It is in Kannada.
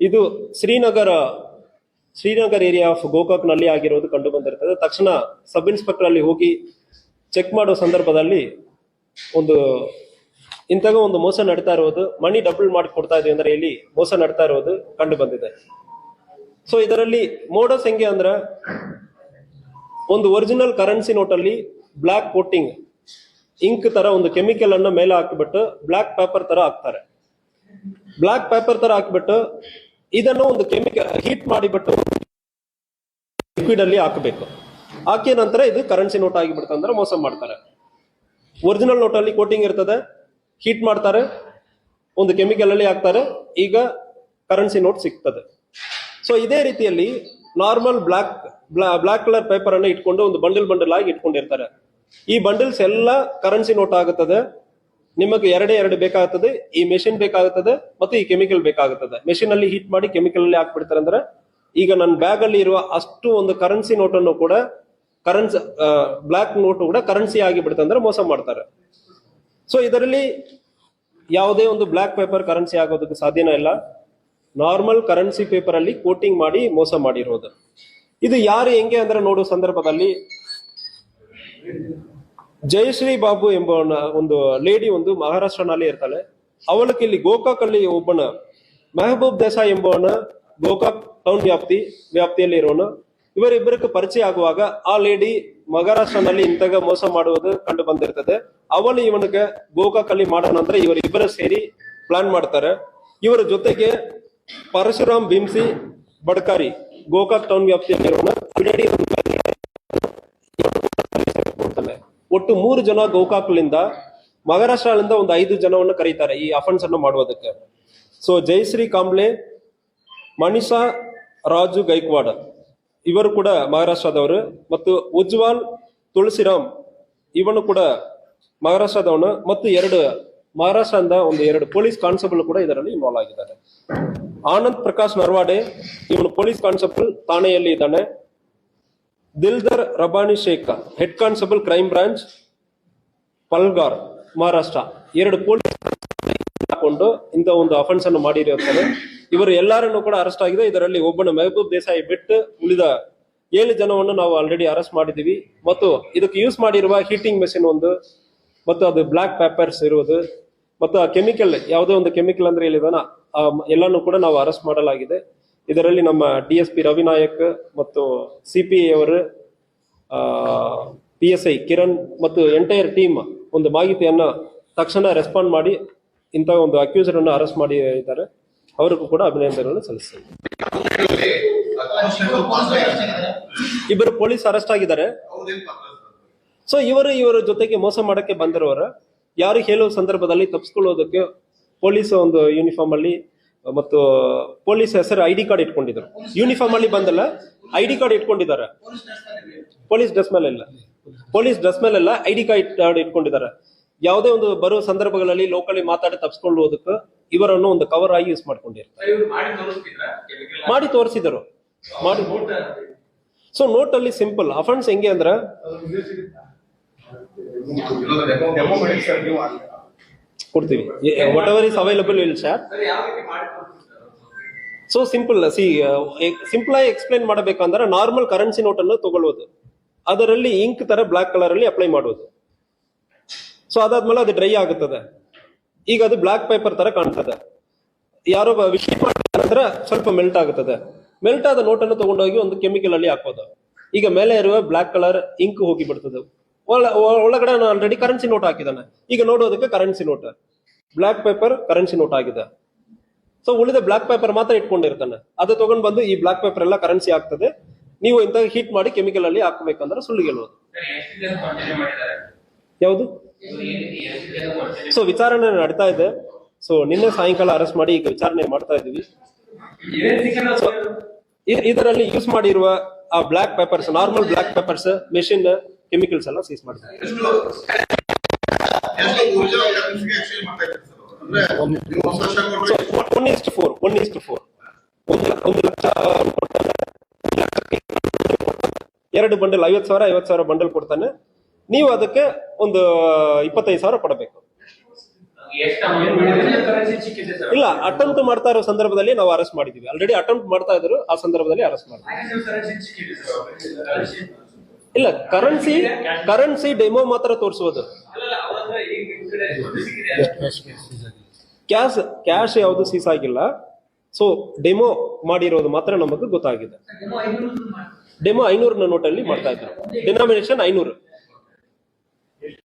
ಇದು ಶ್ರೀನಗರ ಏರಿಯಾ ಆಫ್ ಗೋಕಾಕ್ನಲ್ಲಿ ಆಗಿರೋದು ಕಂಡು ಬಂದಿರ್ತದೆ. ತಕ್ಷಣ ಸಬ್ ಇನ್ಸ್ಪೆಕ್ಟರ್ ಅಲ್ಲಿ ಹೋಗಿ ಚೆಕ್ ಮಾಡೋ ಸಂದರ್ಭದಲ್ಲಿ ಇಂತಹ ಒಂದು ಮೋಸ ನಡೀತಾ ಇರೋದು, ಮನಿ ಡಬಲ್ ಮಾಡಿ ಕೊಡ್ತಾ ಇದೀವಿ ಅಂದ್ರೆ ಇಲ್ಲಿ ಮೋಸ ನಡೀತಾ ಇರೋದು ಕಂಡು ಬಂದಿದೆ. ಸೊ ಇದರಲ್ಲಿ ಮೋಡಸ್ ಹೆಂಗೆ ಅಂದ್ರೆ, ಒಂದು ಒರಿಜಿನಲ್ ಕರೆನ್ಸಿ ನೋಟಲ್ಲಿ ಬ್ಲಾಕ್ ಕೋಟಿಂಗ್ ಇಂಕ್ ತರ ಒಂದು ಕೆಮಿಕಲ್ ಅನ್ನ ಮೇಲೆ ಹಾಕಿಬಿಟ್ಟು ಬ್ಲಾಕ್ ಪೇಪರ್ ತರ ಹಾಕ್ತಾರೆ. ಬ್ಲಾಕ್ ಪೇಪರ್ ತರ ಹಾಕ್ಬಿಟ್ಟು ಇದನ್ನು ಒಂದು ಕೆಮಿಕಲ್ ಹೀಟ್ ಮಾಡಿಬಿಟ್ಟು ಲಿಕ್ವಿಡ್ ಅಲ್ಲಿ ಹಾಕಬೇಕು. ಹಾಕಿದ ನಂತರ ಇದು ಕರೆನ್ಸಿ ನೋಟ್ ಆಗಿಬಿಡುತ್ತೆ ಅಂದ್ರೆ ಮೋಸ ಮಾಡ್ತಾರೆ. ಒರಿಜಿನಲ್ ನೋಟ್ ಅಲ್ಲಿ ಕೋಟಿಂಗ್ ಇರ್ತದೆ, ಹೀಟ್ ಮಾಡ್ತಾರೆ, ಒಂದು ಕೆಮಿಕಲ್ ಅಲ್ಲಿ ಹಾಕ್ತಾರೆ, ಈಗ ಕರೆನ್ಸಿ ನೋಟ್ ಸಿಗ್ತದೆ. ಸೊ ಇದೇ ರೀತಿಯಲ್ಲಿ ನಾರ್ಮಲ್ ಬ್ಲಾಕ್ ಕಲರ್ ಪೇಪರ್ ಅನ್ನು ಇಟ್ಕೊಂಡು ಒಂದು ಬಂಡಲ್ ಆಗಿ ಇಟ್ಕೊಂಡಿರ್ತಾರೆ. ಈ ಬಂಡಲ್ಸ್ ಎಲ್ಲ ಕರೆನ್ಸಿ ನೋಟ್ ಆಗುತ್ತದೆ. ನಿಮಗೆ ಎರಡು ಬೇಕಾಗುತ್ತದೆ, ಈ ಮೆಷಿನ್ ಬೇಕಾಗುತ್ತದೆ ಮತ್ತು ಈ ಕೆಮಿಕಲ್ ಬೇಕಾಗುತ್ತದೆ. ಮೆಷಿನ್ ಅಲ್ಲಿ ಹೀಟ್ ಮಾಡಿ ಕೆಮಿಕಲ್ ಅಲ್ಲಿ ಹಾಕ್ಬಿಡ್ತಾರೆ. ಅಂದ್ರೆ ಈಗ ನನ್ನ ಬ್ಯಾಗ್ ಅಲ್ಲಿ ಇರುವ ಅಷ್ಟು ಒಂದು ಕರೆನ್ಸಿ ನೋಟ್ ಅನ್ನು ಕೂಡ ಬ್ಲಾಕ್ ನೋಟ್ ಕೂಡ ಕರೆನ್ಸಿ ಆಗಿಬಿಡುತ್ತೆ ಅಂದ್ರೆ ಮೋಸ ಮಾಡ್ತಾರೆ. ಸೊ ಇದರಲ್ಲಿ ಯಾವುದೇ ಒಂದು ಬ್ಲಾಕ್ ಪೇಪರ್ ಕರೆನ್ಸಿ ಆಗೋದಕ್ಕೆ ಸಾಧ್ಯನೇ ಇಲ್ಲ. ನಾರ್ಮಲ್ ಕರೆನ್ಸಿ ಪೇಪರ್ ಅಲ್ಲಿ ಕೋಟಿಂಗ್ ಮಾಡಿ ಮೋಸ ಮಾಡಿರೋದು. ಇದು ಯಾರು ಹೆಂಗೆ ಅಂದ್ರೆ ನೋಡುವ ಸಂದರ್ಭದಲ್ಲಿ ಜಯಶ್ರೀ ಬಾಬು ಎಂಬ ಒಂದು ಲೇಡಿ ಒಂದು ಮಹಾರಾಷ್ಟ್ರನಲ್ಲಿ ಇರ್ತಾಳೆ. ಅವಳಕ್ಕೆ ಇಲ್ಲಿ ಗೋಕಾಕ್ ಅಲ್ಲಿ ಒಬ್ಬನ ಮೆಹಬೂಬ್ ದೇಸಾಯಿ ಎಂಬವನ ಗೋಕಾಕ್ ಟೌನ್ ವ್ಯಾಪ್ತಿಯಲ್ಲಿ ಇರೋನು. ಇವರಿಬ್ಬರಿಗೆ ಪರಿಚಯ ಆಗುವಾಗ ಆ ಲೇಡಿ ಮಹಾರಾಷ್ಟ್ರನಲ್ಲಿ ಇಂತಹ ಮೋಸ ಮಾಡುವುದು ಕಂಡು ಬಂದಿರ್ತದೆ. ಅವಳು ಇವನಿಗೆ ಗೋಕಾಕ್ ಅಲ್ಲಿ ಮಾಡೋ ನಂತರ ಇವರಿಬ್ಬರು ಸೇರಿ ಪ್ಲಾನ್ ಮಾಡ್ತಾರೆ. ಇವರ ಜೊತೆಗೆ ಪರಶುರಾಮ್ ಭೀಮ್ಸಿ ಬಡ್ಕಾರಿ ಗೋಕಾಕ್ ಟೌನ್ ವ್ಯಾಪ್ತಿಯಲ್ಲಿರೋನು ಒಟ್ಟು 3 ಜನ ಗೋಕಾಕ್ಲಿಂದ, ಮಹಾರಾಷ್ಟ್ರದಿಂದ ಒಂದು 5 ಜನವನ್ನು ಕರೀತಾರೆ ಈ ಅಫೆನ್ಸ್ ಅನ್ನು ಮಾಡುವುದಕ್ಕೆ. ಸೊ ಜಯಶ್ರೀ ಕಾಂಬ್ಳೆ, ಮನಿಷಾ ರಾಜು ಗೈಕ್ವಾಡ್ ಇವರು ಕೂಡ ಮಹಾರಾಷ್ಟ್ರದವರು, ಮತ್ತು ಉಜ್ವಾಲ್ ತುಳಸಿರಾಮ್ ಇವನು ಕೂಡ ಮಹಾರಾಷ್ಟ್ರದವನು, ಮತ್ತು ಮಹಾರಾಷ್ಟ್ರದಿಂದ 2 ಪೊಲೀಸ್ ಕಾನ್ಸ್ಟೇಬಲ್ ಕೂಡ ಇದರಲ್ಲಿ ಇನ್ವಾಲ್ವ್ ಆಗಿದ್ದಾರೆ. ಆನಂದ್ ಪ್ರಕಾಶ್ ನರ್ವಾಡೆ ಇವನು ಪೊಲೀಸ್ ಕಾನ್ಸ್ಟೇಬಲ್ ಠಾಣೆಯಲ್ಲಿ ಇದ್ದಾನೆ. Dildar Rabbani Shaikh head constable crime branch Palghar Maharashtra. 2 police ಹಾಕೊಂಡು ಇಂಥ ಒಂದು ಅಫೆನ್ಸ್ ಅನ್ನು ಮಾಡಿರುತ್ತಾರೆ. ಇವರು ಎಲ್ಲರನ್ನು ಕೂಡ ಅರೆಸ್ಟ್ ಆಗಿದೆ. ಇದರಲ್ಲಿ ಒಬ್ಬನ ಮೆಹಬೂಬ್ ದೇಸಾಯಿ ಬಿಟ್ಟು ಉಳಿದ 7 ಜನವನ್ನು ನಾವು ಆಲ್ರೆಡಿ ಅರೆಸ್ಟ್ ಮಾಡಿದೀವಿ. ಮತ್ತು ಇದಕ್ಕೆ ಯೂಸ್ ಮಾಡಿರುವ ಹೀಟಿಂಗ್ ಮೆಷಿನ್ ಮತ್ತು ಅದು ಬ್ಲಾಕ್ ಪೇಪರ್ಸ್ ಇರುವುದು, ಮತ್ತು ಆ ಕೆಮಿಕಲ್ ಯಾವುದೋ ಒಂದು ಕೆಮಿಕಲ್ ಅಂದ್ರೆ ಹೇಳಿದಾನ ಎಲ್ಲಾನು ಕೂಡ ನಾವು ಅರೆಸ್ಟ್ ಮಾಡಲಾಗಿದೆ. ಇದರಲ್ಲಿ ನಮ್ಮ DSP ರವಿನಾಯಕ್ ಮತ್ತು CPI ಅವರು, PSI ಕಿರಣ್ ಮತ್ತು ಎಂಟೈರ್ ಟೀಮ್ ಒಂದು ಮಾಹಿತಿಯನ್ನ ತಕ್ಷಣ ರೆಸ್ಪಾಂಡ್ ಮಾಡಿ ಇಂಥ ಒಂದು ಅಕ್ಯೂಸರ್ ಅನ್ನು ಅರೆಸ್ಟ್ ಮಾಡಿದ್ದಾರೆ. ಅವರಿಗೂ ಕೂಡ ಅಭಿನಂದನೆಗಳನ್ನು ಸಲ್ಲಿಸ್ತೇವೆ. ಇಬ್ಬರು ಪೊಲೀಸ್ ಅರೆಸ್ಟ್ ಆಗಿದ್ದಾರೆ. ಸೊ ಇವರ ಜೊತೆಗೆ ಮೋಸ ಮಾಡಕ್ಕೆ ಬಂದಿರೋರು ಯಾರು ಹೇಳುವ ಸಂದರ್ಭದಲ್ಲಿ ತಪ್ಪಿಸ್ಕೊಳ್ಳೋದಕ್ಕೆ ಪೊಲೀಸ್ ಒಂದು ಯೂನಿಫಾರ್ಮ್ ಅಲ್ಲಿ ಮತ್ತು ಪೊಲೀಸ್ ಹೆಸರು ID ಕಾರ್ಡ್ ಇಟ್ಕೊಂಡಿದ್ದಾರೆ. ಯೂನಿಫಾರ್ಮ್ ಅಲ್ಲಿ ಬಂದಲ್ಲ, ID ಕಾರ್ಡ್ ಇಟ್ಕೊಂಡಿದ್ದಾರೆ. ಪೊಲೀಸ್ ಡ್ರೆಸ್ ಮೇಲೆಲ್ಲ ID ಕಾರ್ಡ್ ಇಟ್ಕೊಂಡಿದ್ದಾರೆ. ಯಾವುದೇ ಒಂದು ಬರುವ ಸಂದರ್ಭಗಳಲ್ಲಿ ಲೋಕಲಿ ಮಾತಾಡಿ ತಪ್ಪಿಸ್ಕೊಳ್ಳುವುದಕ್ಕೆ ಇವರನ್ನು ಒಂದು ಕವರ್ ಆಗಿ ಯೂಸ್ ಮಾಡ್ಕೊಂಡಿರ್ತಾರೆ. ಮಾಡಿ ತೋರಿಸಿದರು. ಸೊ ನೋಟ್ ಅಲ್ಲಿ ಸಿಂಪಲ್ ಅಫೆನ್ಸ್ ಹೆಂಗೆ ಅಂದ್ರೆ, ಕೊಡ್ತೀವಿ, what ever is available will share. So simple ಆಗಿ ಎಕ್ಸ್ಪ್ಲೈನ್ ಮಾಡಬೇಕಂದ್ರೆ, ನಾರ್ಮಲ್ ಕರೆನ್ಸಿ ನೋಟ್ ಅನ್ನು ತಗೊಳ್ಳೋದು, ಅದರಲ್ಲಿ ಇಂಕ್ ತರ ಬ್ಲಾಕ್ ಕಲರ್ ಅಲ್ಲಿ ಅಪ್ಲೈ ಮಾಡೋದು. ಸೊ ಅದಾದ್ಮೇಲೆ ಅದು ಡ್ರೈ ಆಗುತ್ತದೆ. ಈಗ ಅದು ಬ್ಲಾಕ್ ಪೇಪರ್ ತರ ಕಾಣ್ತದೆ. ಯಾರೋ ವಿಷಯ ಮಾಡಿದ್ರೆ ಸ್ವಲ್ಪ ಮೆಲ್ಟ್ ಆಗುತ್ತದೆ. ಮೆಲ್ಟ್ ಆದ ನೋಟ್ ಅನ್ನು ತಗೊಂಡೋಗಿ ಒಂದು ಕೆಮಿಕಲ್ ಅಲ್ಲಿ ಹಾಕೋದು. ಈಗ ಮೇಲೆ ಇರುವ ಬ್ಲಾಕ್ ಕಲರ್ ಇಂಕ್ ಹೋಗಿ ಬಿಡ್ತದೆ. ಒಳಗಡೆ ಆಲ್ರೆಡಿ ಕರೆನ್ಸಿ ನೋಟ್ ಹಾಕಿದಾನೆ. ಈಗ ನೋಡೋದಕ್ಕೆ currency note, black paper currency note ಆಗಿದೆ. ಸೊ ಉಳಿದ ಬ್ಲಾಕ್ ಪೇಪರ್ ಮಾತ್ರ ಇಟ್ಕೊಂಡಿರ್ತಾನೆ. ಅದು ತಗೊಂಡ್ ಬಂದು ಈ ಬ್ಲಾಕ್ ಪೇಪರ್ ಎಲ್ಲ ಕರೆನ್ಸಿ ಆಗ್ತದೆ. ನೀವು ಇಂತ ಹೀಟ್ ಮಾಡಿ ಕೆಮಿಕಲ್ ಅಲ್ಲಿ ಹಾಕಬೇಕಂದ್ರೆ ಸುಳ್ಳು ಹೇಳುವುದು. ಯಾವುದು? ಸೊ ವಿಚಾರಣೆ ನಡೀತಾ ಇದೆ. ಸೊ ನಿನ್ನೆ ಸಾಯಂಕಾಲ ಅರೆಸ್ಟ್ ಮಾಡಿ ಈಗ ವಿಚಾರಣೆ ಮಾಡ್ತಾ ಇದ್ದೀವಿ. ಇದರಲ್ಲಿ ಯೂಸ್ ಮಾಡಿರುವ ಆ black papers, normal black papers, machine, chemicals ಎಲ್ಲ ಸೀಸ್ ಮಾಡ್ತಾರೆ. 1:4 2 ಬಂಡಲ್ 50,000 ಬಂಡಲ್ ಕೊಡ್ತಾನೆ. ನೀವು ಅದಕ್ಕೆ ಒಂದು 25,000 ಕೊಡಬೇಕು. ಇಲ್ಲ, ಅಟೆಂಪ್ಟ್ ಮಾಡ್ತಾ ಇರೋ ಸಂದರ್ಭದಲ್ಲಿ ನಾವು ಅರೆಸ್ಟ್ ಮಾಡಿದೀವಿ. ಆಲ್ರೆಡಿ ಅಟೆಂಪ್ಟ್ ಮಾಡ್ತಾ ಇದ್ರು, ಆ ಸಂದರ್ಭದಲ್ಲಿ ಅರೆಸ್ಟ್ ಮಾಡಿದ್ವಿ. ಇಲ್ಲ, ಕರೆನ್ಸಿ ಡೆಮೋ ಮಾತ್ರ ತೋರಿಸುವುದು. ಕ್ಯಾಶ್ ಯಾವುದು ಸೀಸ್ ಆಗಿಲ್ಲ. ಸೊ ಡೆಮೋ ಮಾಡಿರೋದು ಮಾತ್ರ ನಮಗೆ ಗೊತ್ತಾಗಿದೆ. ಡೆಮೋ 500 ನೋಟಲ್ಲಿ ಮಾಡ್ತಾ ಇದ್ರು, ಡಿನಾಮಿನೇಷನ್ 500.